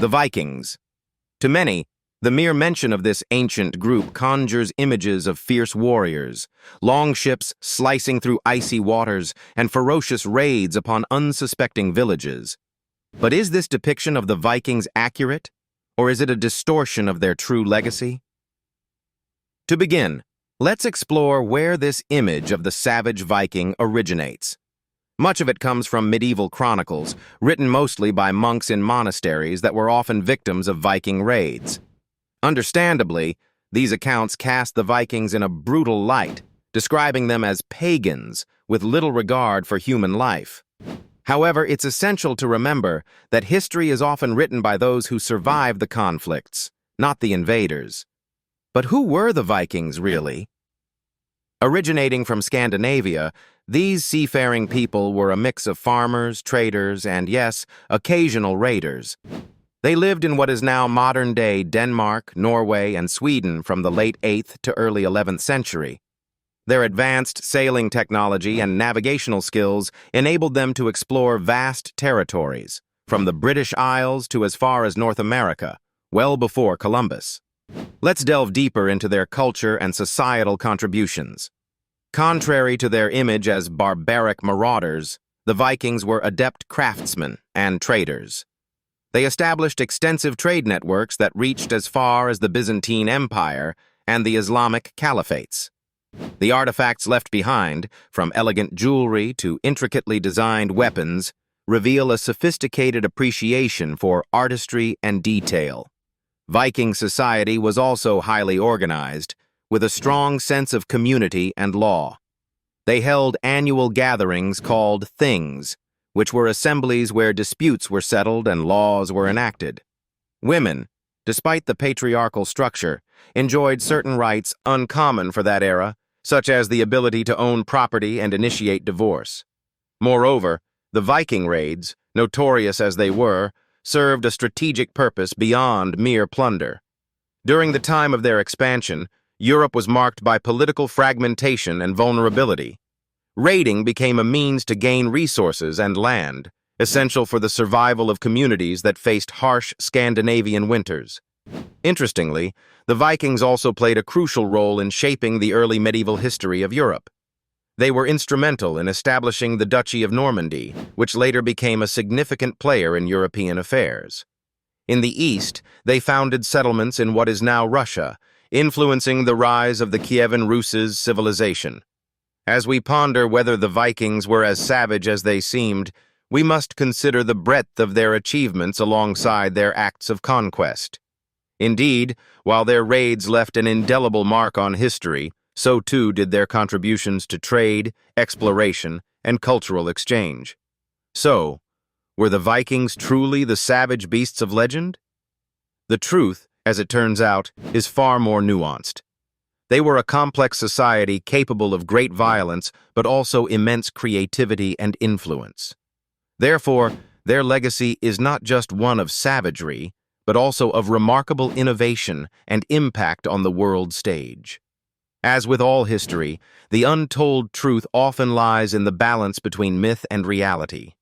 The Vikings. To many, the mere mention of this ancient group conjures images of fierce warriors, long ships slicing through icy waters, and ferocious raids upon unsuspecting villages. But is this depiction of the Vikings accurate, or is it a distortion of their true legacy? To begin, let's explore where this image of the savage Viking originates. Much of it comes from medieval chronicles, written mostly by monks in monasteries that were often victims of Viking raids. Understandably, these accounts cast the Vikings in a brutal light, describing them as pagans with little regard for human life. However, it's essential to remember that history is often written by those who survived the conflicts, not the invaders. But who were the Vikings, really? Originating from Scandinavia, these seafaring people were a mix of farmers, traders, and, yes, occasional raiders. They lived in what is now modern-day Denmark, Norway, and Sweden from the late 8th to early 11th century. Their advanced sailing technology and navigational skills enabled them to explore vast territories, from the British Isles to as far as North America, well before Columbus. Let's delve deeper into their culture and societal contributions. Contrary to their image as barbaric marauders, the Vikings were adept craftsmen and traders. They established extensive trade networks that reached as far as the Byzantine Empire and the Islamic caliphates. The artifacts left behind, from elegant jewelry to intricately designed weapons, reveal a sophisticated appreciation for artistry and detail. Viking society was also highly organized, with a strong sense of community and law. They held annual gatherings called things, which were assemblies where disputes were settled and laws were enacted. Women, despite the patriarchal structure, enjoyed certain rights uncommon for that era, such as the ability to own property and initiate divorce. Moreover, the Viking raids, notorious as they were, served a strategic purpose beyond mere plunder. During the time of their expansion, Europe was marked by political fragmentation and vulnerability. Raiding became a means to gain resources and land, essential for the survival of communities that faced harsh Scandinavian winters. Interestingly, the Vikings also played a crucial role in shaping the early medieval history of Europe. They were instrumental in establishing the Duchy of Normandy, which later became a significant player in European affairs. In the east, they founded settlements in what is now Russia, influencing the rise of the Kievan Rus's civilization. As we ponder whether the Vikings were as savage as they seemed, we must consider the breadth of their achievements alongside their acts of conquest. Indeed, while their raids left an indelible mark on history, so too did their contributions to trade, exploration, and cultural exchange. So, were the Vikings truly the savage beasts of legend? The truth, as it turns out, is far more nuanced. They were a complex society capable of great violence, but also immense creativity and influence. Therefore, their legacy is not just one of savagery, but also of remarkable innovation and impact on the world stage. As with all history, the untold truth often lies in the balance between myth and reality.